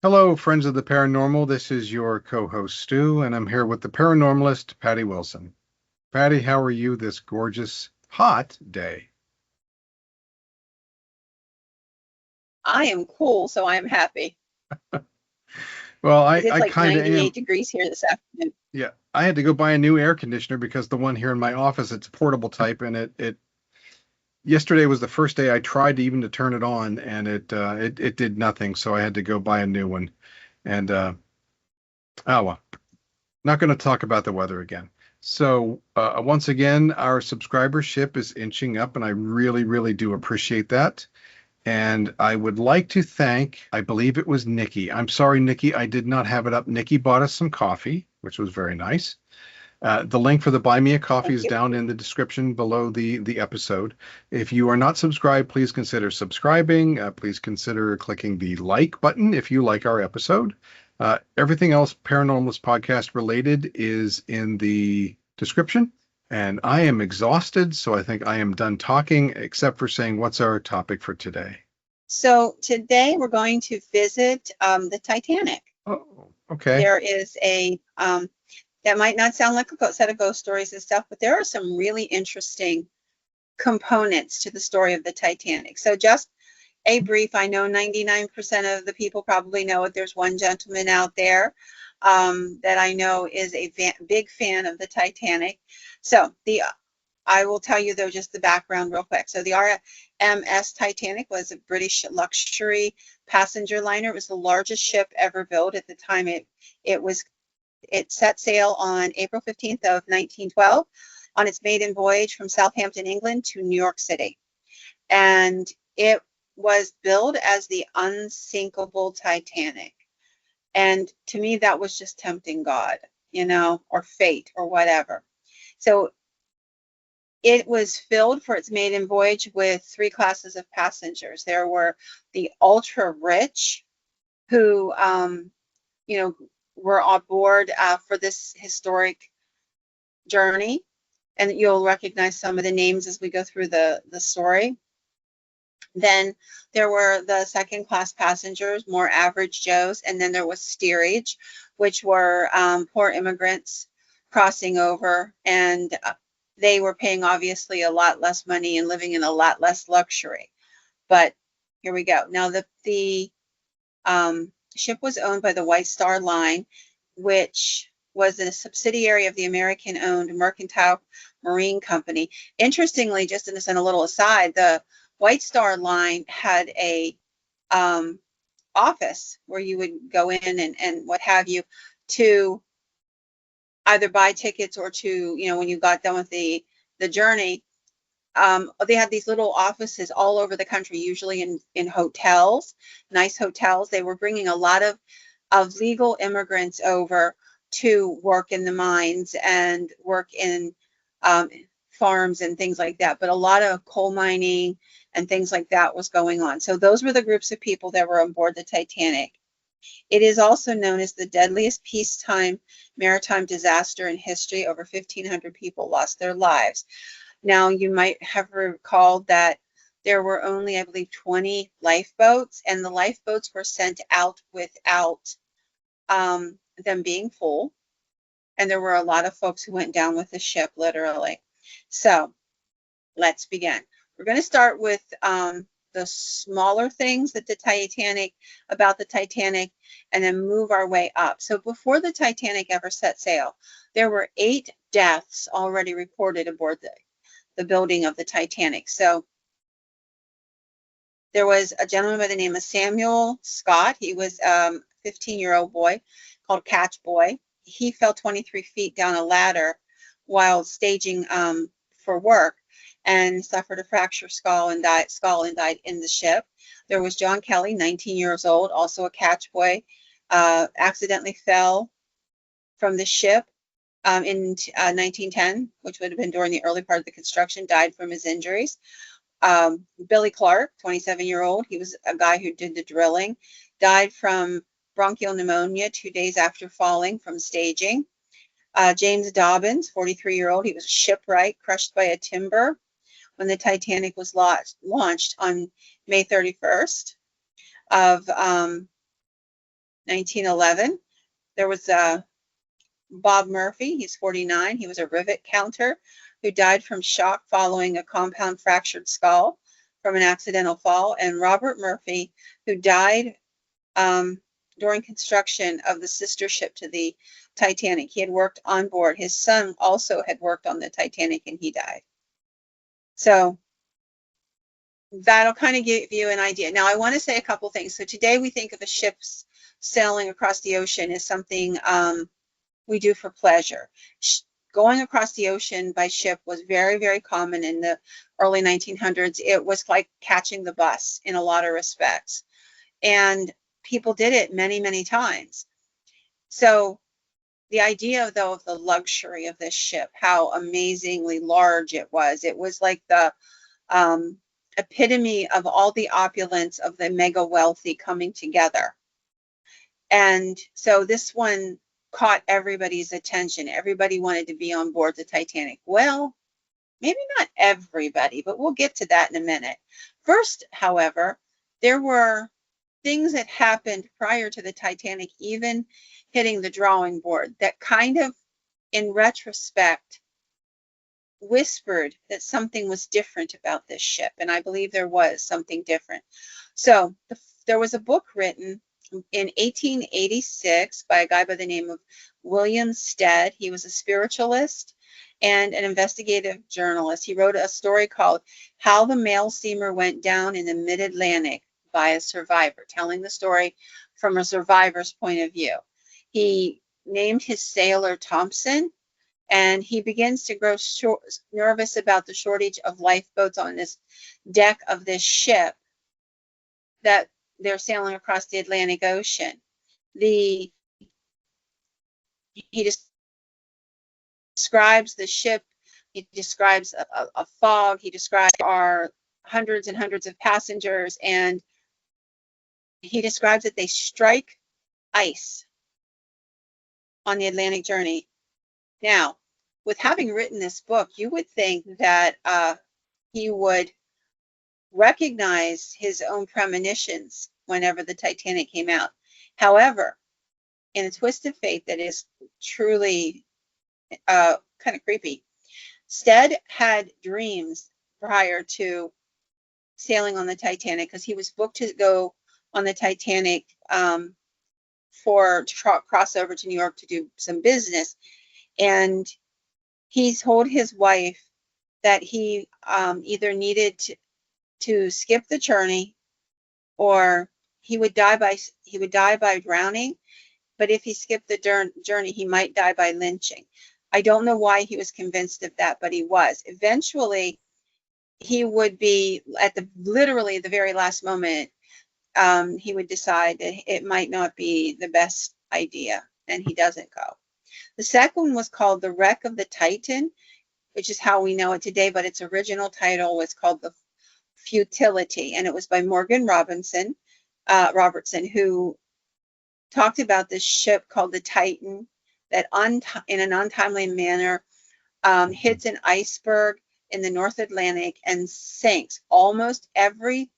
Hello, friends of the paranormal. This is your co-host Stu, and I'm here with the paranormalist Patty Wilson. Patty, how are you this gorgeous, hot day? I am cool, so I'm happy Well, I, because it's I like kind of 98 am. degrees here this afternoon. Yeah, I had to go buy a new air conditioner because the one here in my office, it's a portable type, and it yesterday was the first day I tried to even to turn it on, and it did nothing. So I had to go buy a new one. And oh well, not going to talk about the weather again. So, once again, our subscribership is inching up, and I really, really do appreciate that. And I would like to thank, I believe it was Nikki. I'm sorry, Nikki, I did not have it up. Nikki bought us some coffee, which was very nice. The link for the Buy Me a Coffee Thank is you. down in the description below the episode. If you are not subscribed, please consider subscribing. Please consider clicking the like button if you like our episode. Everything else Paranormalist Podcast related is in the description. And I am exhausted, so I think I am done talking, except for saying, what's our topic for today? So today we're going to visit the Titanic. Oh, okay. There is that might not sound like a set of ghost stories and stuff, but there are some really interesting components to the story of the Titanic. So just a brief, I know 99% of the people probably know it. There's one gentleman out there that I know is a big fan of the Titanic. So I will tell you though just the background real quick. So the RMS Titanic was a British luxury passenger liner. It was the largest ship ever built at the time. It set sail on April 15th of 1912 on its maiden voyage from Southampton, England to New York City. And it was billed as the unsinkable Titanic. And to me, that was just tempting God, or fate or whatever. So it was filled for its maiden voyage with three classes of passengers. There were the ultra rich who, were on board for this historic journey. And you'll recognize some of the names as we go through the story. Then there were the second class passengers, more average Joes, and then there was steerage, which were poor immigrants crossing over, and they were paying obviously a lot less money and living in a lot less luxury. But here we go. Now the ship was owned by the White Star Line, which was a subsidiary of the American-owned Mercantile Marine Company. Interestingly, just in a little aside, the White Star Line had a office where you would go in and what have you to either buy tickets or to, when you got done with the journey. They had these little offices all over the country, usually in hotels, nice hotels. They were bringing a lot of legal immigrants over to work in the mines and work in farms and things like that. But a lot of coal mining and things like that was going on. So those were the groups of people that were on board the Titanic. It is also known as the deadliest peacetime maritime disaster in history. Over 1,500 people lost their lives. Now, you might have recalled that there were only, I believe, 20 lifeboats, and the lifeboats were sent out without them being full. And there were a lot of folks who went down with the ship, literally. So let's begin. We're going to start with the smaller things about the Titanic, and then move our way up. So before the Titanic ever set sail, there were 8 deaths already reported aboard the building of the Titanic. So there was a gentleman by the name of Samuel Scott. He was a 15-year-old boy called Catch Boy. He fell 23 feet down a ladder while staging for work and suffered a fractured skull and died in the ship. There was John Kelly, 19 years old, also a catch boy, accidentally fell from the ship in 1910, which would have been during the early part of the construction, died from his injuries. Billy Clark, 27-year-old, he was a guy who did the drilling, died from bronchial pneumonia 2 days after falling from staging. James Dobbins, 43-year-old, he was shipwright, crushed by a timber when the Titanic was launched on May 31st of 1911. There was Bob Murphy, he's 49. He was a rivet counter who died from shock following a compound fractured skull from an accidental fall. And Robert Murphy, who died during construction of the sister ship to the Titanic. He had worked on board. His son also had worked on the Titanic, and he died. So that'll kind of give you an idea. Now, I want to say a couple things. So today we think of a ship sailing across the ocean as something we do for pleasure. Going across the ocean by ship was very, very common in the early 1900s. It was like catching the bus in a lot of respects. And people did it many, many times. So the idea, though, of the luxury of this ship, how amazingly large it was like the epitome of all the opulence of the mega wealthy coming together. And so this one caught everybody's attention. Everybody wanted to be on board the Titanic. Well, maybe not everybody, but we'll get to that in a minute. First, however, there were things that happened prior to the Titanic even hitting the drawing board that kind of, in retrospect, whispered that something was different about this ship. And I believe there was something different. So there was a book written in 1886 by a guy by the name of William Stead. He was a spiritualist and an investigative journalist. He wrote a story called How the Mail Steamer Went Down in the Mid-Atlantic by a Survivor, telling the story from a survivor's point of view. He named his sailor Thompson, and he begins to grow nervous about the shortage of lifeboats on this deck of this ship that they're sailing across the Atlantic Ocean. He describes the ship, he describes a fog, he describes our hundreds and hundreds of passengers, and he describes that they strike ice on the Atlantic journey. Now, with having written this book, you would think that he would recognize his own premonitions whenever the Titanic came out. However, in a twist of fate that is truly kind of creepy, Stead had dreams prior to sailing on the Titanic, because he was booked to go on the Titanic to cross over to New York to do some business. And he told his wife that he either needed to skip the journey, or he would die by drowning. But if he skipped the journey, he might die by lynching. I don't know why he was convinced of that, but he was. Eventually, he would be at literally the very last moment. He would decide that it might not be the best idea, and he doesn't go. The second one was called The Wreck of the Titan, which is how we know it today, but its original title was called The Futility, and it was by Morgan Robertson, who talked about this ship called the Titan that in an untimely manner hits an iceberg in the North Atlantic and sinks. Almost every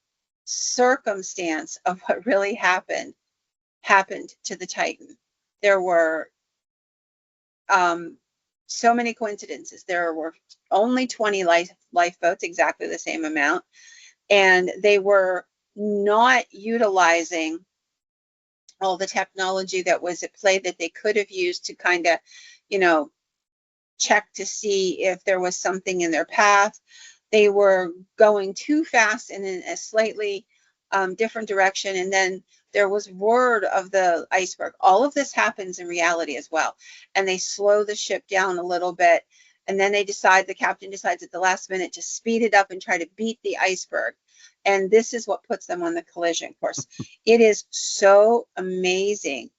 circumstance of what really happened to the Titan. There were so many coincidences. There were only 20 lifeboats, exactly the same amount, and they were not utilizing all the technology that was at play that they could have used to kind of, check to see if there was something in their path. They were going too fast and in a slightly different direction, and then there was word of the iceberg. All of this happens in reality as well, and they slow the ship down a little bit, and then the captain decides at the last minute to speed it up and try to beat the iceberg, and this is what puts them on the collision course. It is so amazing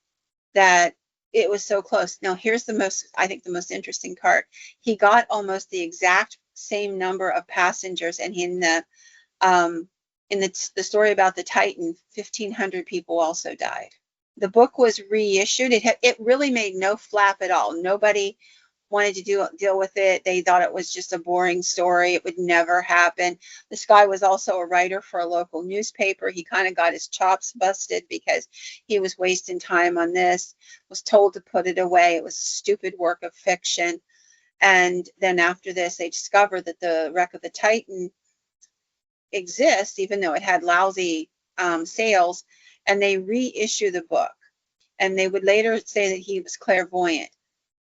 that it was so close. Now, here's the most interesting part. He got almost the exact same number of passengers, and in the story about the Titan, 1,500 people also died. The book was reissued. It really made no flap at all. Nobody wanted to deal with it. They thought it was just a boring story. It would never happen. This guy was also a writer for a local newspaper. He kind of got his chops busted because he was wasting time on this, was told to put it away. It was a stupid work of fiction. And then after this, they discovered that the wreck of the Titan exists, even though it had lousy sales, and they reissue the book. And they would later say that he was clairvoyant.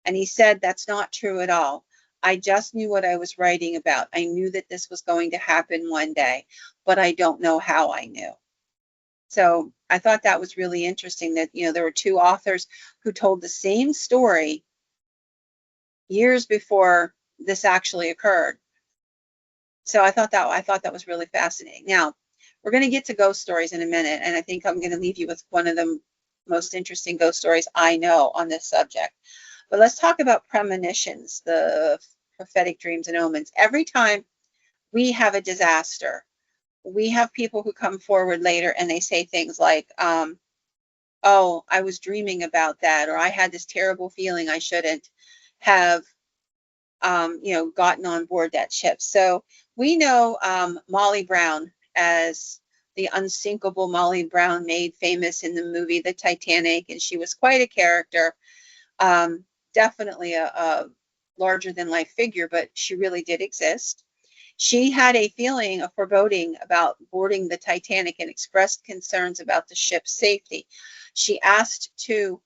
And he said, that's not true at all. I just knew what I was writing about. I knew that this was going to happen one day, but I don't know how I knew. So I thought that was really interesting that, there were two authors who told the same story years before this actually occurred. So I thought that was really fascinating. Now, we're going to get to ghost stories in a minute, and I think I'm going to leave you with one of the most interesting ghost stories I know on this subject. But let's talk about premonitions, the prophetic dreams and omens. Every time we have a disaster, we have people who come forward later and they say things like, oh, I was dreaming about that, or I had this terrible feeling I shouldn't have, gotten on board that ship. So we know Molly Brown as the unsinkable Molly Brown, made famous in the movie The Titanic, and she was quite a character. Definitely a larger than life figure, but she really did exist. She had a feeling, a foreboding about boarding the Titanic and expressed concerns about the ship's safety. She asked to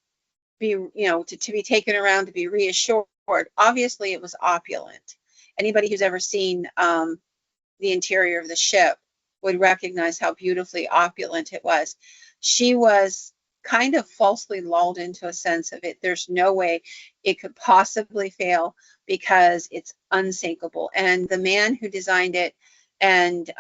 be, to be taken around to be reassured. Obviously, it was opulent. Anybody who's ever seen the interior of the ship would recognize how beautifully opulent it was. She was kind of falsely lulled into a sense of it. There's no way it could possibly fail because it's unsinkable. And the man who designed it and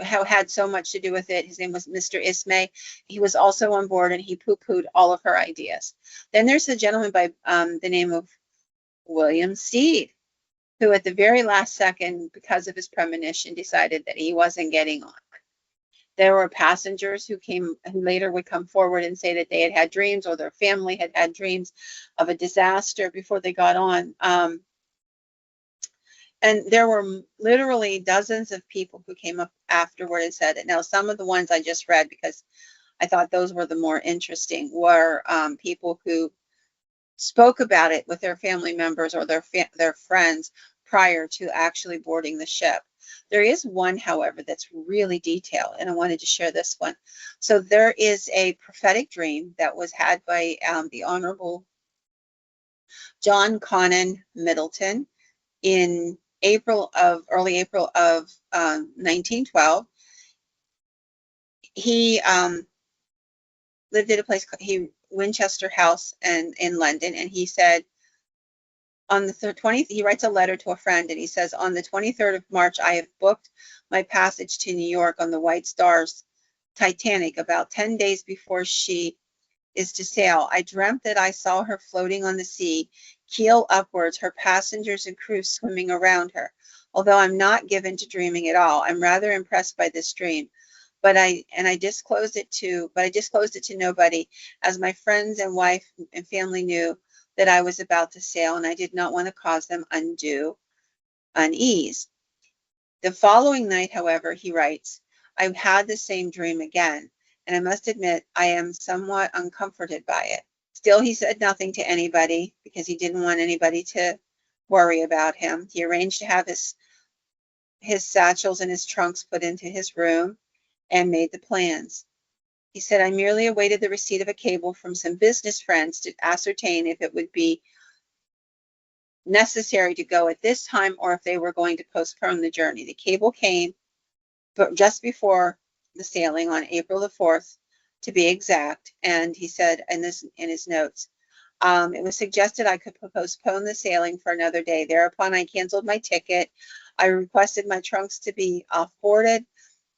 had so much to do with it, his name was Mr. Ismay. He was also on board, and he poo-pooed all of her ideas. Then there's a gentleman by the name of William Steed, who at the very last second, because of his premonition, decided that he wasn't getting on. There were passengers who later would come forward and say that they had had dreams, or their family had had dreams of a disaster before they got on. And there were literally dozens of people who came up afterward and said it. Now, some of the ones I just read, because I thought those were the more interesting, were people who spoke about it with their family members or their friends prior to actually boarding the ship. There is one, however, that's really detailed, and I wanted to share this one. So there is a prophetic dream that was had by the Honorable John Connon Middleton in early April of 1912. He lived at a place called Winchester House in London, and he said, on the 20th, he writes a letter to a friend, and he says, on the 23rd of March, I have booked my passage to New York on the White Star's Titanic about 10 days before she is to sail. I dreamt that I saw her floating on the sea, keel upwards, her passengers and crew swimming around her. Although I'm not given to dreaming at all, I'm rather impressed by this dream. But I disclosed it to nobody, as my friends and wife and family knew that I was about to sail, and I did not want to cause them undue unease. The following night, however, he writes, I had the same dream again, and I must admit I am somewhat uncomforted by it. Still, he said nothing to anybody because he didn't want anybody to worry about him. He arranged to have his satchels and his trunks put into his room and made the plans. He said, I merely awaited the receipt of a cable from some business friends to ascertain if it would be necessary to go at this time or if they were going to postpone the journey. The cable came but just before the sailing on April the 4th, to be exact, and he said in his notes, it was suggested I could postpone the sailing for another day. Thereupon I canceled my ticket. I requested my trunks to be off-boarded,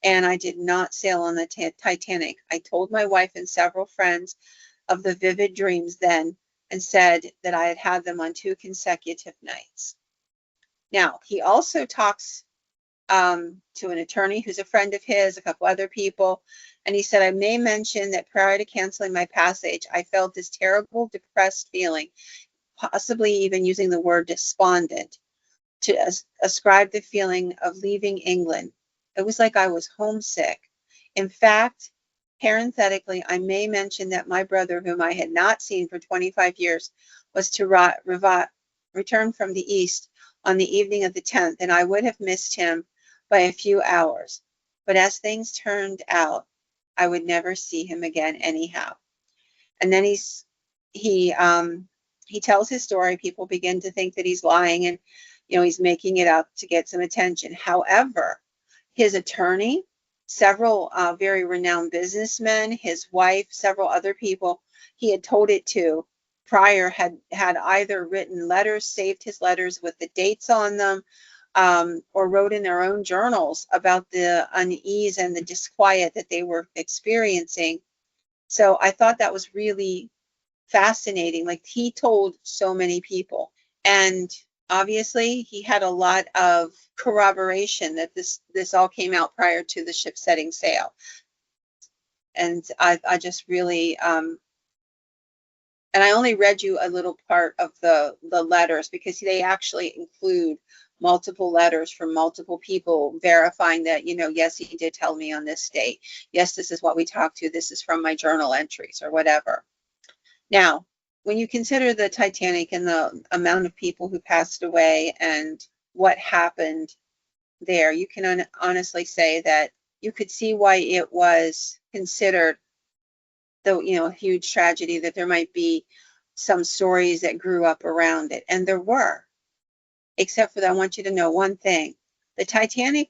and I did not sail on the Titanic. I told my wife and several friends of the vivid dreams then, and said that I had had them on 2 consecutive nights. Now, he also talks to an attorney who's a friend of his, a couple other people, and he said, I may mention that prior to canceling my passage, I felt this terrible, depressed feeling. possibly even using the word despondent to ascribe the feeling of leaving England. It was like I was homesick. In fact, parenthetically, I may mention that my brother, whom I had not seen for 25 years, was to return from the East on the evening of the 10th, and I would have missed him by a few hours. But as things turned out, I would never see him again anyhow. And then he tells his story. People begin to think that he's lying and, he's making it up to get some attention. However, his attorney, several very renowned businessmen, his wife, several other people he had told it to prior had either written letters, saved his letters with the dates on them, or wrote in their own journals about the unease and the disquiet that they were experiencing. So I thought that was really fascinating. Like, he told so many people, and obviously he had a lot of corroboration that this all came out prior to the ship setting sail. And I just really and I only read you a little part of the letters, because they actually include multiple letters from multiple people verifying that, yes, he did tell me on this date. Yes, this is what we talked to. This is from my journal entries or whatever. Now, when you consider the Titanic and the amount of people who passed away and what happened there, you can honestly say that you could see why it was considered the huge tragedy, that there might be some stories that grew up around it, and there were. Except for that, I want you to know one thing: the Titanic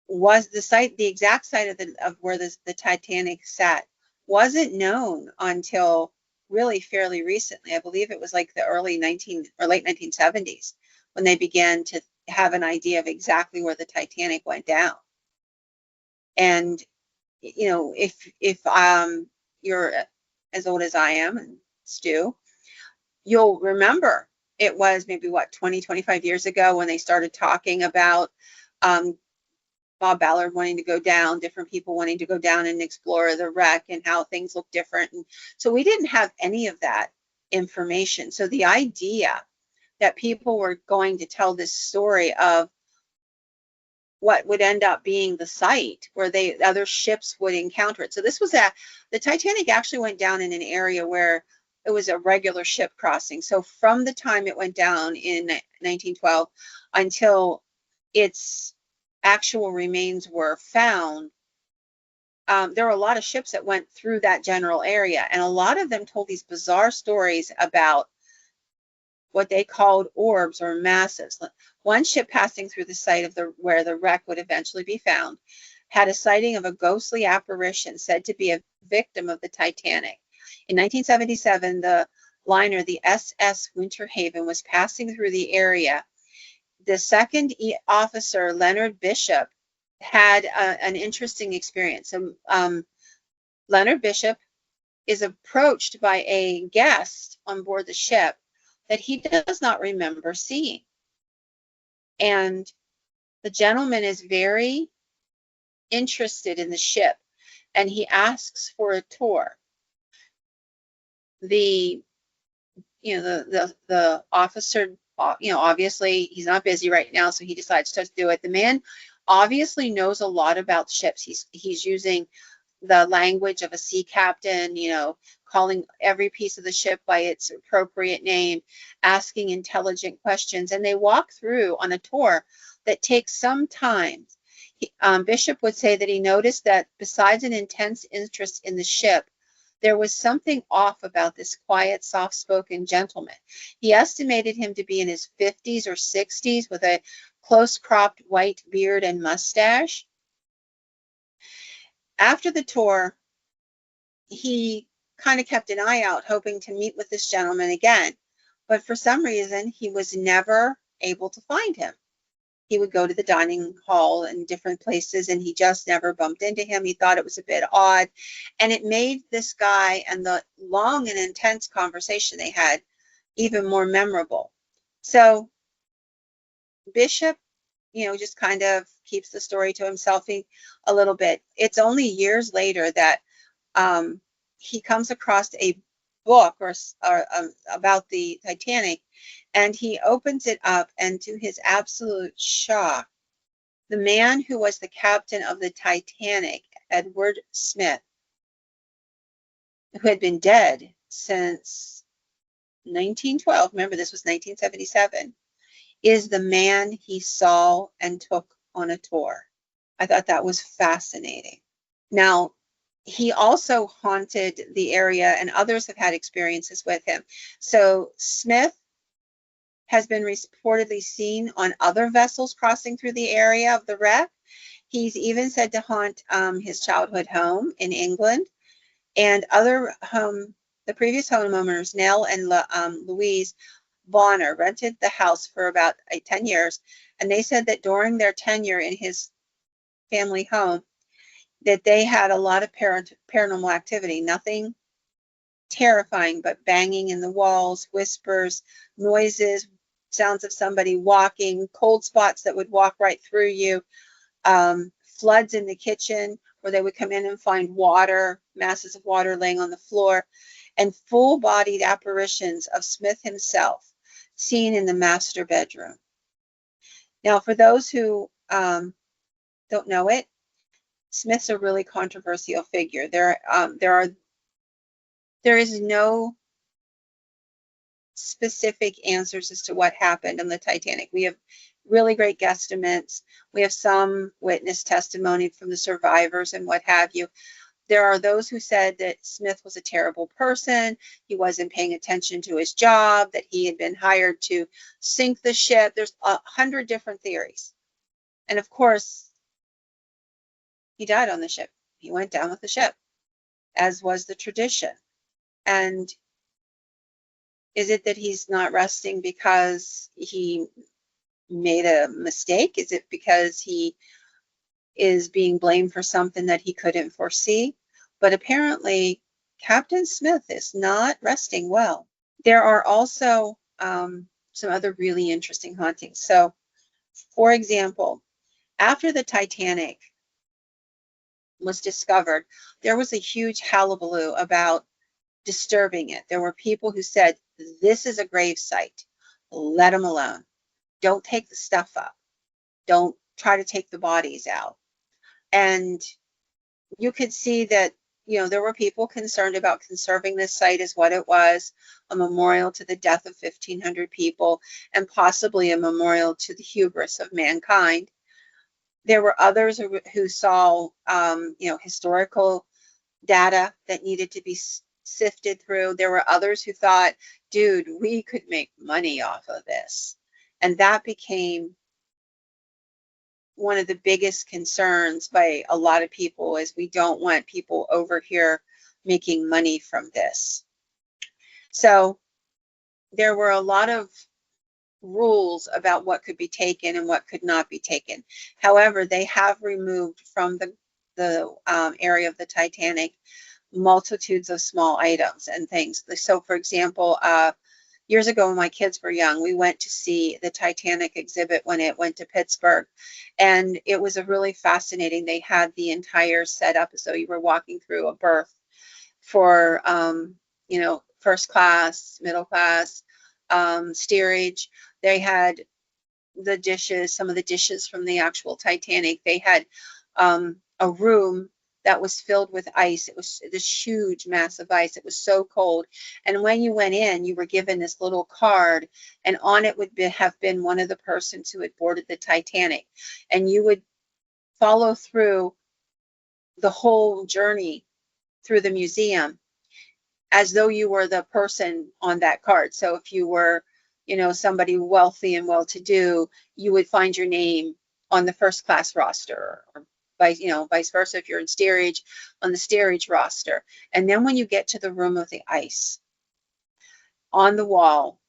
was the exact site of where the Titanic sat wasn't known until really fairly recently. I believe it was like the early late 1970s when they began to have an idea of exactly where the Titanic went down. And if you're as old as I am, and Stu, you'll remember it was maybe 25 years ago when they started talking about Bob Ballard wanting to go down, different people wanting to go down and explore the wreck and how things look different. And so we didn't have any of that information. So the idea that people were going to tell this story of what would end up being the site where other ships would encounter it. So the Titanic actually went down in an area where it was a regular ship crossing. So from the time it went down in 1912 until its actual remains were found, there were a lot of ships that went through that general area, and a lot of them told these bizarre stories about what they called orbs or masses. One ship passing through the site of where the wreck would eventually be found had a sighting of a ghostly apparition said to be a victim of the Titanic. In 1977, the liner, the SS Winter Haven, was passing through the area. The second officer, Leonard Bishop, had an interesting experience. Leonard Bishop is approached by a guest on board the ship that he does not remember seeing. And the gentleman is very interested in the ship, and he asks for a tour. The officer, obviously he's not busy right now, so he decides to do it. The man obviously knows a lot about ships. He's using the language of a sea captain, calling every piece of the ship by its appropriate name, asking intelligent questions, and they walk through on a tour that takes some time. Bishop would say that he noticed that besides an intense interest in the ship, there was something off about this quiet, soft-spoken gentleman. He estimated him to be in his 50s or 60s with a close-cropped white beard and mustache. After the tour, he kind of kept an eye out, hoping to meet with this gentleman again. But for some reason, he was never able to find him. He would go to the dining hall and different places, and he just never bumped into him. He thought it was a bit odd, and it made this guy and the long and intense conversation they had even more memorable. So Bishop, just kind of keeps the story to himself a little bit. It's only years later that he comes across a book or about the Titanic, and he opens it up, and to his absolute shock, the man who was the captain of the Titanic, Edward Smith, who had been dead since 1912, remember this was 1977, is the man he saw and took on a tour. I thought that was fascinating. Now, he also haunted the area, and others have had experiences with him. So Smith has been reportedly seen on other vessels crossing through the area of the wreck. He's even said to haunt his childhood home in England, and the previous homeowners, Nell and Louise Bonner, rented the house for about 10 years, and they said that during their tenure in his family home, that they had a lot of paranormal activity, nothing terrifying, but banging in the walls, whispers, noises, sounds of somebody walking, cold spots that would walk right through you, floods in the kitchen where they would come in and find water, masses of water laying on the floor, and full-bodied apparitions of Smith himself seen in the master bedroom. Now, for those who don't know it, Smith's a really controversial figure. There is no specific answers as to what happened on the Titanic. We have really great guesstimates. We have some witness testimony from the survivors and what have you. There are those who said that Smith was a terrible person. He wasn't paying attention to his job, that he had been hired to sink the ship. There's 100 different theories. And of course, he died on the ship. He went down with the ship, as was the tradition. And is it that he's not resting because he made a mistake? Is it because he is being blamed for something that he couldn't foresee? But apparently, Captain Smith is not resting well. There are also some other really interesting hauntings. So, for example, after the Titanic was discovered, there was a huge hullabaloo about disturbing it. There were people who said, this is a grave site. Let them alone. Don't take the stuff up. Don't try to take the bodies out. And you could see that, there were people concerned about conserving this site as what it was, a memorial to the death of 1,500 people, and possibly a memorial to the hubris of mankind. There were others who saw, historical data that needed to be sifted through. There were others who thought, dude, we could make money off of this. And that became one of the biggest concerns by a lot of people, is we don't want people over here making money from this. So there were a lot of rules about what could be taken and what could not be taken. However, they have removed from the area of the Titanic multitudes of small items and things. So, for example, years ago when my kids were young, we went to see the Titanic exhibit when it went to Pittsburgh, and it was a really fascinating. They had the entire setup as though you were walking through a berth for, first class, middle class, steerage. They had the dishes, some of the dishes from the actual Titanic. They had a room that was filled with ice. It was this huge mass of ice. It was so cold. And when you went in, you were given this little card, and on it would have been one of the persons who had boarded the Titanic. And you would follow through the whole journey through the museum as though you were the person on that card. So if you were, somebody wealthy and well-to-do, you would find your name on the first class roster, or vice versa, if you're in steerage, on the steerage roster. And then when you get to the room of the ice, on the wall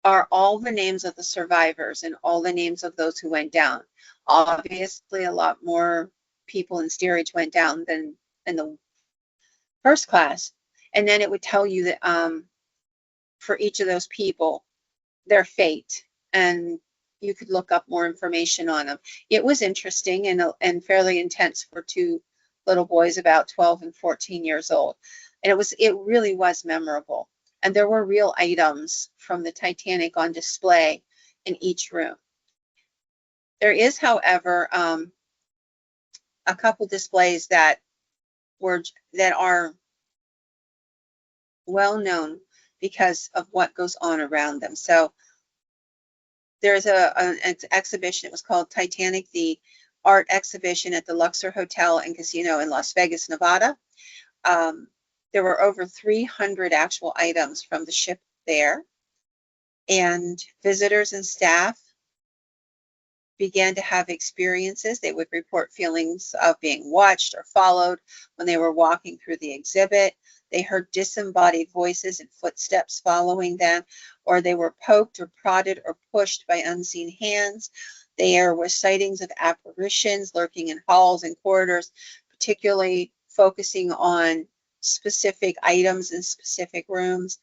are all the names of the survivors and all the names of those who went down. Obviously, a lot more people in steerage went down than in the first class. And then it would tell you that for each of those people, their fate, and you could look up more information on them. It was interesting and fairly intense for two little boys about 12 and 14 years old. And it really was memorable. and there were real items from the Titanic on display in each room. There is, however, a couple displays that are well known because of what goes on around them. So there's an exhibition. It was called Titanic, the art exhibition at the Luxor Hotel and Casino in Las Vegas, Nevada. There were over 300 actual items from the ship there, and visitors and staff began to have experiences. They would report feelings of being watched or followed when they were walking through the exhibit. They heard disembodied voices and footsteps following them, or they were poked or prodded or pushed by unseen hands. There were sightings of apparitions lurking in halls and corridors, particularly focusing on specific items in specific rooms.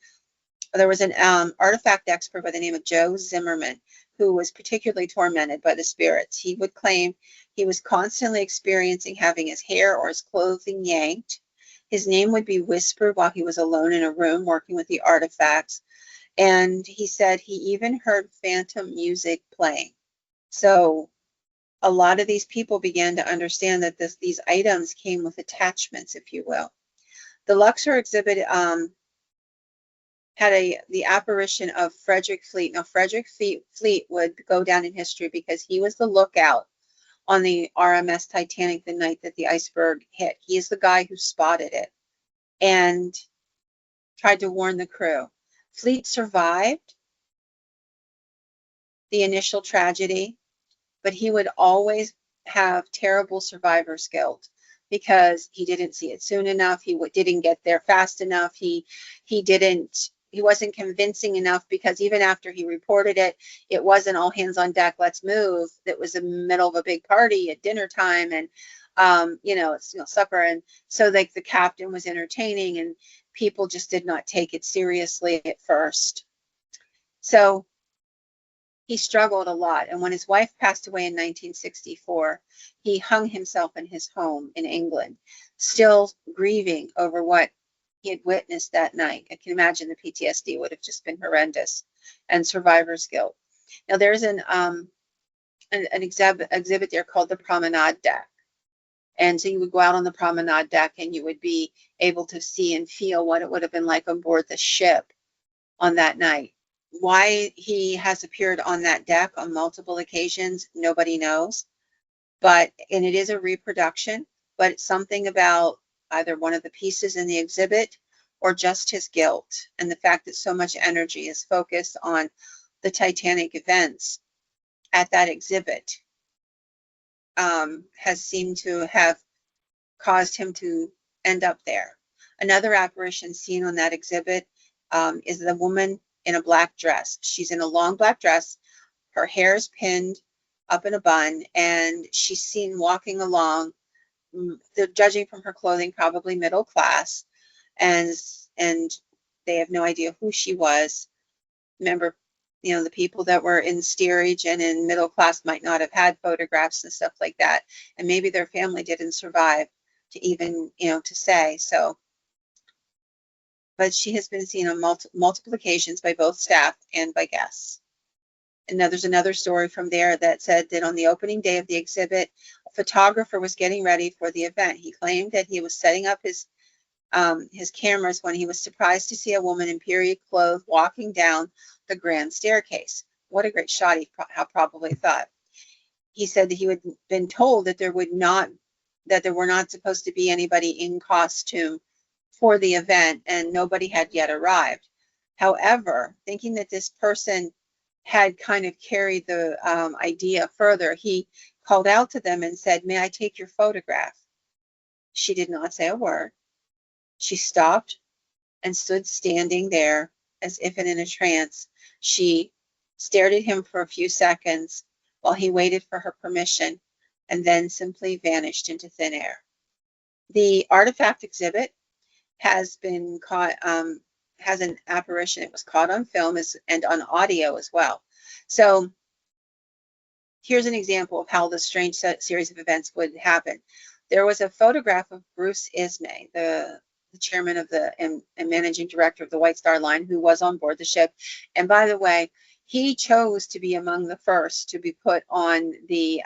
There was an artifact expert by the name of Joe Zimmerman who was particularly tormented by the spirits. He would claim he was constantly experiencing having his hair or his clothing yanked. His name would be whispered while he was alone in a room working with the artifacts. And he said he even heard phantom music playing. So a lot of these people began to understand that these items came with attachments, if you will. The Luxor exhibit had the apparition of Frederick Fleet. Now, Frederick Fleet would go down in history because he was the lookout on the RMS Titanic the night that the iceberg hit. He is the guy who spotted it and tried to warn the crew. Fleet survived the initial tragedy, but he would always have terrible survivor's guilt because he didn't see it soon enough. He didn't get there fast enough. He wasn't convincing enough, because even after he reported it, it wasn't all hands on deck, let's move. It was in the middle of a big party at dinner time, and it's supper, and so like the captain was entertaining, and people just did not take it seriously at first. So he struggled a lot, and when his wife passed away in 1964, he hung himself in his home in England, still grieving over what he had witnessed that night. I can imagine the PTSD would have just been horrendous, and survivor's guilt. Now there's an exhibit there called the Promenade Deck. And so you would go out on the promenade deck and you would be able to see and feel what it would have been like on board the ship on that night. Why he has appeared on that deck on multiple occasions, nobody knows. And it is a reproduction, but it's something about either one of the pieces in the exhibit or just his guilt, and the fact that so much energy is focused on the Titanic events at that exhibit has seemed to have caused him to end up there. Another apparition seen on that exhibit is the woman in a black dress. She's in a long black dress. Her hair is pinned up in a bun, and she's seen walking along. They're judging from her clothing, probably middle class, and they have no idea who she was. Remember, the people that were in steerage and in middle class might not have had photographs and stuff like that, and maybe their family didn't survive to even, to say so. But she has been seen on multiple occasions by both staff and by guests. And now there's another story from there that said that on the opening day of the exhibit, a photographer was getting ready for the event. He claimed that he was setting up his cameras when he was surprised to see a woman in period clothes walking down the grand staircase. What a great shot, he probably thought. He said that he had been told that there were not supposed to be anybody in costume for the event, and nobody had yet arrived. However, thinking that this person had kind of carried the idea further, he called out to them and said, "May I take your photograph?" She did not say a word. She stopped and stood standing there as if in a trance. She stared at him for a few seconds while he waited for her permission, and then simply vanished into thin air. The artifact exhibit has been caught, has an apparition. It was caught on film and on audio as well. So here's an example of how the strange series of events would happen. There was a photograph of Bruce Ismay, the the chairman of the and managing director of the White Star Line, who was on board the ship. And by the way, he chose to be among the first to be put on the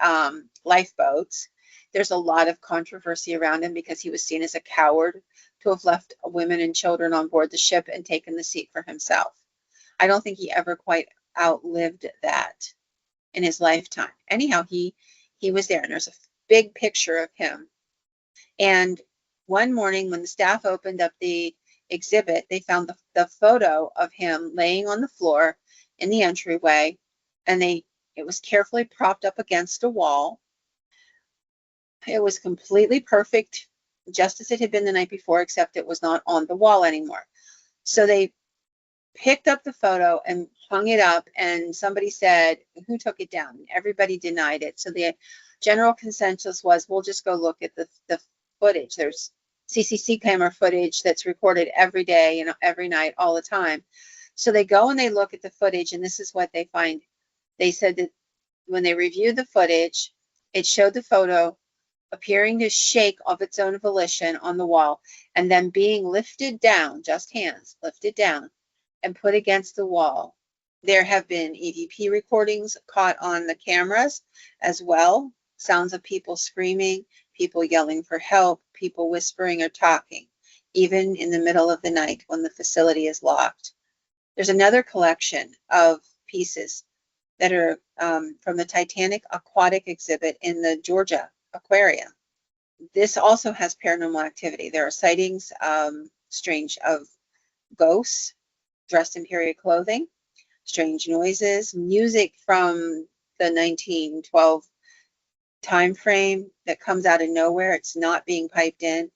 lifeboats. There's a lot of controversy around him because he was seen as a coward to have left women and children on board the ship and taken the seat for himself. I don't think he ever quite outlived that in his lifetime. Anyhow, he was there, and there's a big picture of him. And one morning when the staff opened up the exhibit, they found the photo of him laying on the floor in the entryway, and it was carefully propped up against a wall. It was completely perfect, just as it had been the night before, except it was not on the wall anymore. So they picked up the photo and hung it up, and somebody said, who took it down? Everybody denied it. So the general consensus was, we'll just go look at the footage. There's CCC camera footage that's recorded every day, every night, all the time. So they go and they look at the footage, and this is what they find. They said that when they reviewed the footage, it showed the photo appearing to shake of its own volition on the wall, and then being lifted down, just hands lifted down, and put against the wall. There have been EVP recordings caught on the cameras as well, sounds of people screaming, people yelling for help, people whispering or talking, even in the middle of the night when the facility is locked. There's another collection of pieces that are from the Titanic aquatic exhibit in the Georgia Aquarium. This also has paranormal activity. There are sightings, strange, of ghosts dressed in period clothing, strange noises, music from the 1912 time frame that comes out of nowhere. It's not being piped in.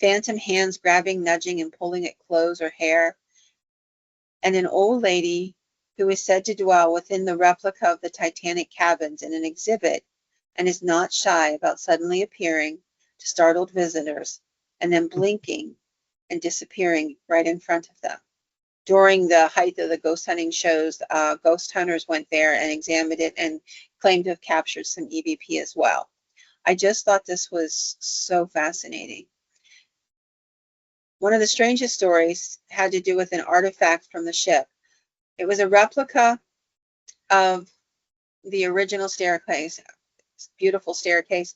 Phantom hands grabbing, nudging, and pulling at clothes or hair. And an old lady who is said to dwell within the replica of the Titanic cabins in an exhibit and is not shy about suddenly appearing to startled visitors and then blinking and disappearing right in front of them. During the height of the ghost hunting shows, ghost hunters went there and examined it and claimed to have captured some EVP as well. I just thought this was so fascinating. One of the strangest stories had to do with an artifact from the ship. It was a replica of the original staircase, beautiful staircase,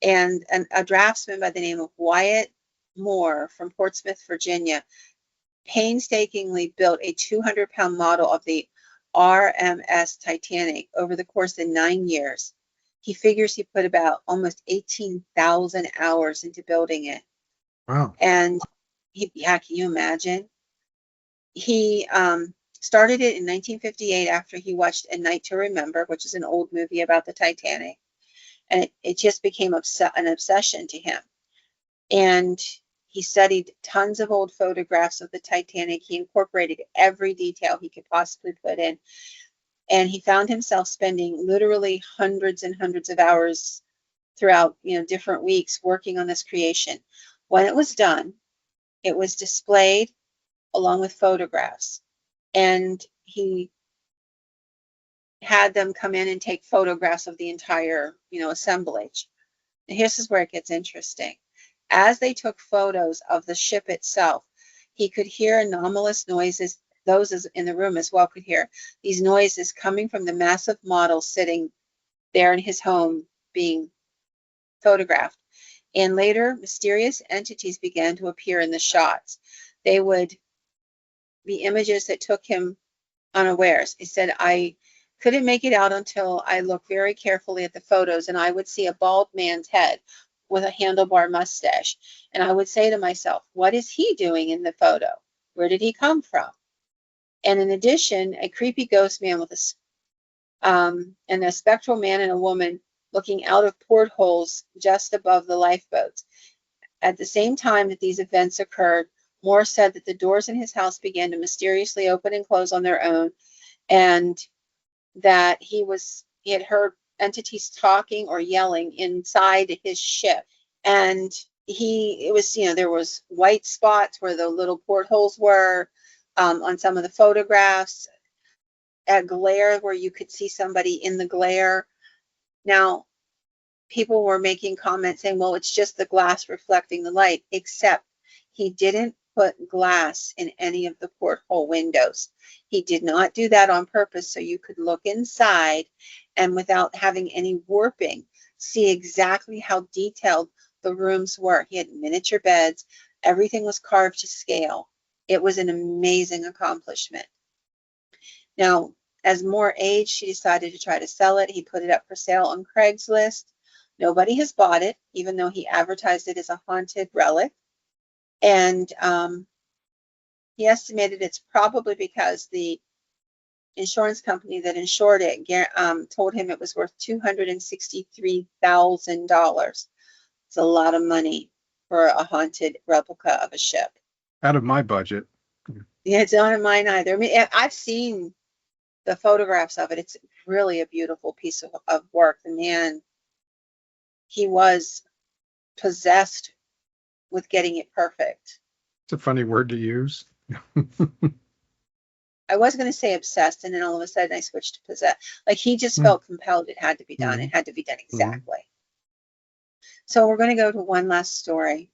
and a draftsman by the name of Wyatt Moore from Portsmouth, Virginia, painstakingly built a 200-pound model of the RMS Titanic over the course of 9 years. He figures he put about almost 18,000 hours into building it. Wow. And can you imagine? He started it in 1958 after he watched A Night to Remember, which is an old movie about the Titanic. And it just became an obsession to him. And he studied tons of old photographs of the Titanic. He incorporated every detail he could possibly put in. And he found himself spending literally hundreds and hundreds of hours throughout, different weeks working on this creation. When it was done, it was displayed along with photographs. And he had them come in and take photographs of the entire, assemblage. And here's where it gets interesting. As they took photos of the ship itself, he could hear anomalous noises. Those in the room as well could hear these noises coming from the massive model sitting there in his home being photographed. And later, mysterious entities began to appear in the shots. They would be images that took him unawares. He said, I couldn't make it out until I looked very carefully at the photos, and I would see a bald man's head with a handlebar mustache. And I would say to myself, what is he doing in the photo? Where did he come from? And in addition, a creepy ghost man with and a spectral man and a woman looking out of portholes just above the lifeboats. At the same time that these events occurred, Moore said that the doors in his house began to mysteriously open and close on their own, and that he had heard entities talking or yelling inside his ship. And there was white spots where the little portholes were on some of the photographs, a glare where you could see somebody in the glare. Now, people were making comments saying, well, it's just the glass reflecting the light, except He didn't put glass in any of the porthole windows. He did not do that on purpose so you could look inside and without having any warping, see exactly how detailed the rooms were. He had miniature beds. Everything was carved to scale. It was an amazing accomplishment. Now, as Moore aged, he decided to try to sell it. He put it up for sale on Craigslist. Nobody has bought it, even though he advertised it as a haunted relic. And he estimated it's probably because the insurance company that insured it told him it was worth $263,000. It's a lot of money for a haunted replica of a ship. Out of my budget. Yeah, it's not in mine either. I mean, I've seen the photographs of it. It's really a beautiful piece of work. The man, he was possessed with getting it perfect. It's a funny word to use. I was going to say obsessed, and then all of a sudden I switched to possessed. Like he just felt compelled. It had to be done. It had to be done exactly. So we're going to go to one last story,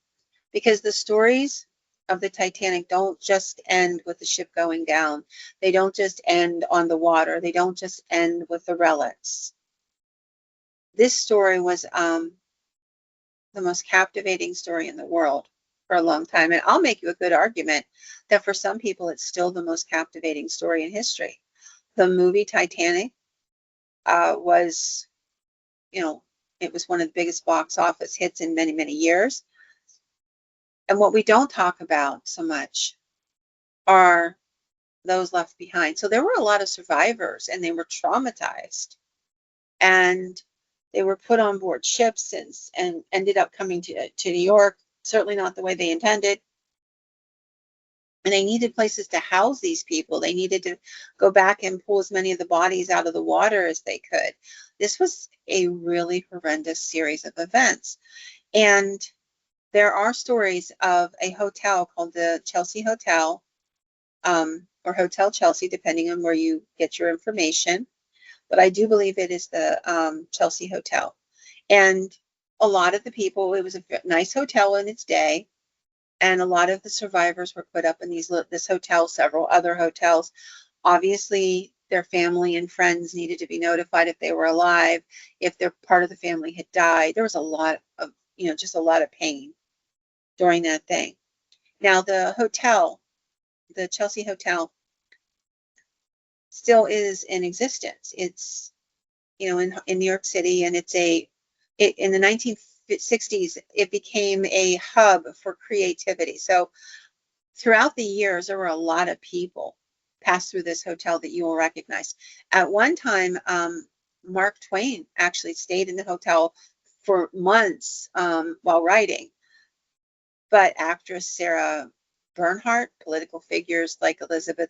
because the stories of the Titanic don't just end with the ship going down. They don't just end on the water. They don't just end with the relics. This story was the most captivating story in the world for a long time. And I'll make you a good argument that for some people, it's still the most captivating story in history. The movie Titanic was, it was one of the biggest box office hits in many, many years. And what we don't talk about so much are those left behind. So there were a lot of survivors, and they were traumatized. And they were put on board ships and ended up coming to New York, certainly not the way they intended. And they needed places to house these people. They needed to go back and pull as many of the bodies out of the water as they could. This was a really horrendous series of events. And there are stories of a hotel called the Chelsea Hotel, or Hotel Chelsea, depending on where you get your information. But I do believe it is the Chelsea Hotel. And a lot of the people, it was a nice hotel in its day, and a lot of the survivors were put up in this hotel, several other hotels. Obviously, their family and friends needed to be notified if they were alive, if their part of the family had died. There was a lot of, just a lot of pain during that thing. Now, the hotel, the Chelsea Hotel, still is in existence. It's, in New York City, and in the 1960s, it became a hub for creativity. So throughout the years, there were a lot of people pass through this hotel that you will recognize. At one time, Mark Twain actually stayed in the hotel for months while writing. But actress Sarah Bernhardt, political figures like Elizabeth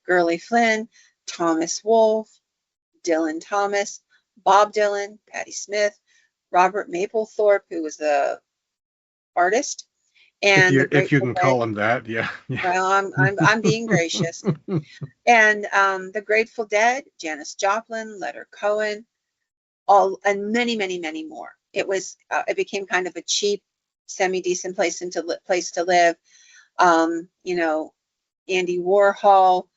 Gurley Flynn, Thomas Wolfe, Dylan Thomas, Bob Dylan, Patti Smith, Robert Mapplethorpe, who was the artist, and the If you Grateful can Dead. call him that, yeah. Well, I'm being gracious. And the Grateful Dead, Janis Joplin, Leonard Cohen, and many, many, many more. It became kind of a cheap, semi-decent place to live. Andy Warhol,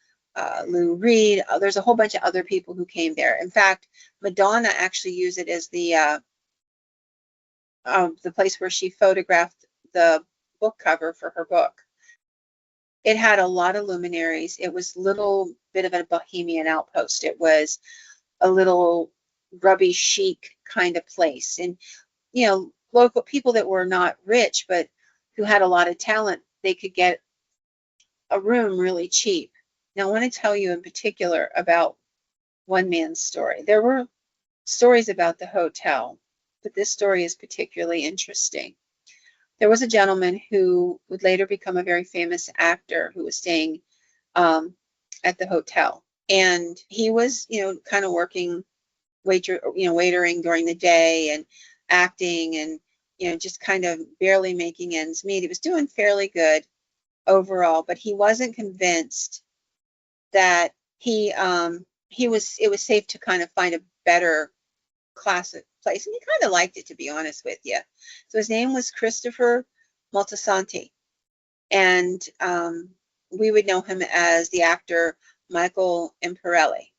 Lou Reed. There's a whole bunch of other people who came there. In fact, Madonna actually used it as the place where she photographed the book cover for her book. It had a lot of luminaries. It was a little bit of a bohemian outpost. It was a little grubby chic kind of place. And, local people that were not rich, but who had a lot of talent, they could get a room really cheap. Now, I want to tell you in particular about one man's story. There were stories about the hotel, but this story is particularly interesting. There was a gentleman who would later become a very famous actor who was staying at the hotel. And he was, kind of working waitering during the day and acting and, just kind of barely making ends meet. He was doing fairly good overall, but he wasn't convinced that it was safe to kind of find a better classic place. And he kind of liked it, to be honest with you. So his name was Christopher Moltisanti. And we would know him as the actor Michael Imperioli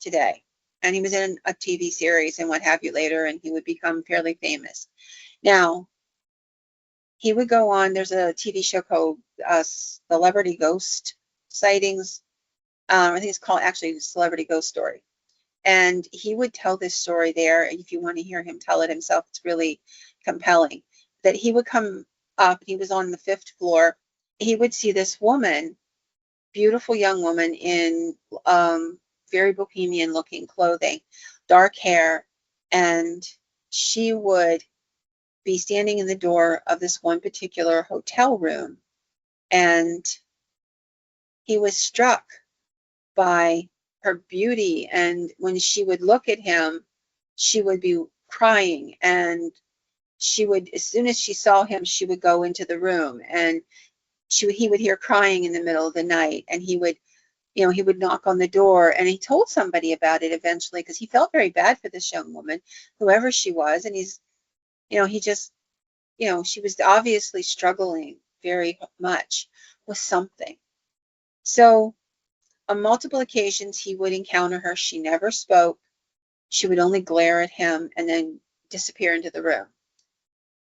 today. And he was in a TV series and what have you later, and he would become fairly famous. Now, he would go on, there's a TV show called Celebrity Ghost Sightings. I think it's called actually Celebrity Ghost Story. And he would tell this story there. If you want to hear him tell it himself, it's really compelling. That he would come up, he was on the 5th floor. He would see this woman, beautiful young woman in very bohemian looking clothing, dark hair, and she would be standing in the door of this one particular hotel room. And he was struck by her beauty. And when she would look at him, she would be crying. And she would, as soon as she saw him, she would go into the room and he would hear crying in the middle of the night. And he would, he would knock on the door, and he told somebody about it eventually because he felt very bad for this young woman, whoever she was. And he just, she was obviously struggling very much with something. So on multiple occasions, he would encounter her. She never spoke. She would only glare at him and then disappear into the room.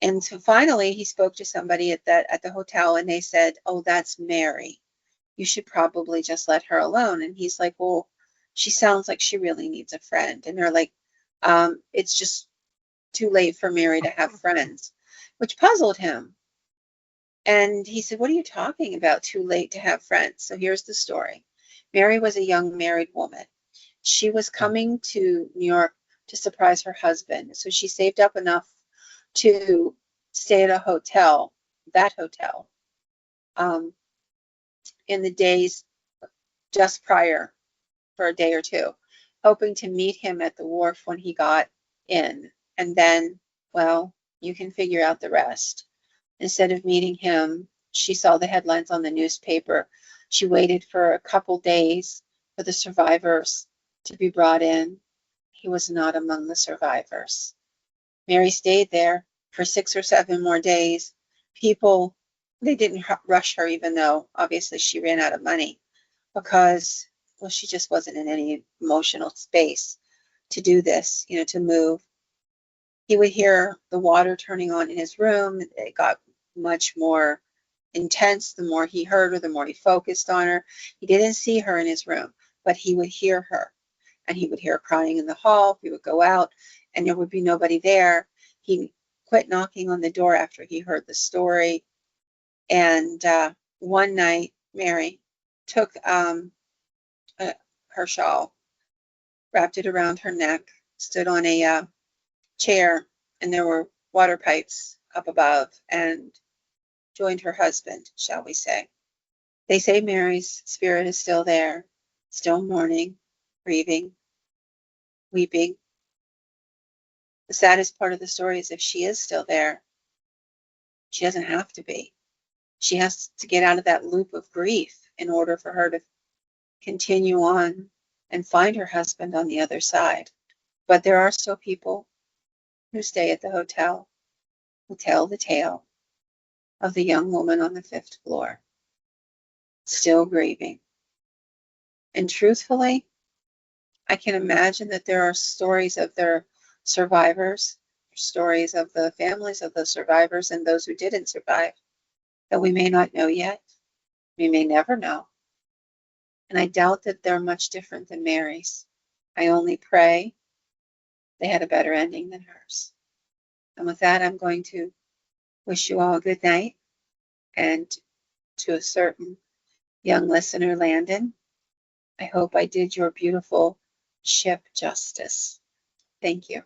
And so finally, he spoke to somebody at the hotel, and they said, "Oh, that's Mary. You should probably just let her alone." And he's like, "Well, she sounds like she really needs a friend." And they're like, "It's just too late for Mary to have friends," which puzzled him. And he said, "What are you talking about? Too late to have friends?" So here's the story. Mary was a young married woman. She was coming to New York to surprise her husband. So she saved up enough to stay at a hotel, that hotel, in the days just prior for a day or two, hoping to meet him at the wharf when he got in. And then, well, you can figure out the rest. Instead of meeting him, she saw the headlines on the newspaper. She waited for a couple days for the survivors to be brought in. He was not among the survivors. Mary stayed there for 6 or 7 more days. People, they didn't rush her, even though obviously she ran out of money, because, well, she just wasn't in any emotional space to do this, to move. He would hear the water turning on in his room. It got much more intense the more he heard her, the more he focused on her. He didn't see her in his room, but he would hear her. And he would hear her crying in the hall. He would go out and there would be nobody there. He quit knocking on the door after he heard the story. And one night, Mary took her shawl, wrapped it around her neck, stood on a chair, and there were water pipes up above, and joined her husband, shall we say. They say Mary's spirit is still there, still mourning, grieving, weeping. The saddest part of the story is if she is still there, she doesn't have to be. She has to get out of that loop of grief in order for her to continue on and find her husband on the other side. But there are still people who stay at the hotel who tell the tale of the young woman on the 5th floor, still grieving. And truthfully, I can imagine that there are stories of their survivors, stories of the families of the survivors and those who didn't survive that we may not know yet. We may never know. And I doubt that they're much different than Mary's. I only pray they had a better ending than hers. And with that, I'm going to wish you all a good night. And to a certain young listener, Landon, I hope I did your beautiful ship justice. Thank you.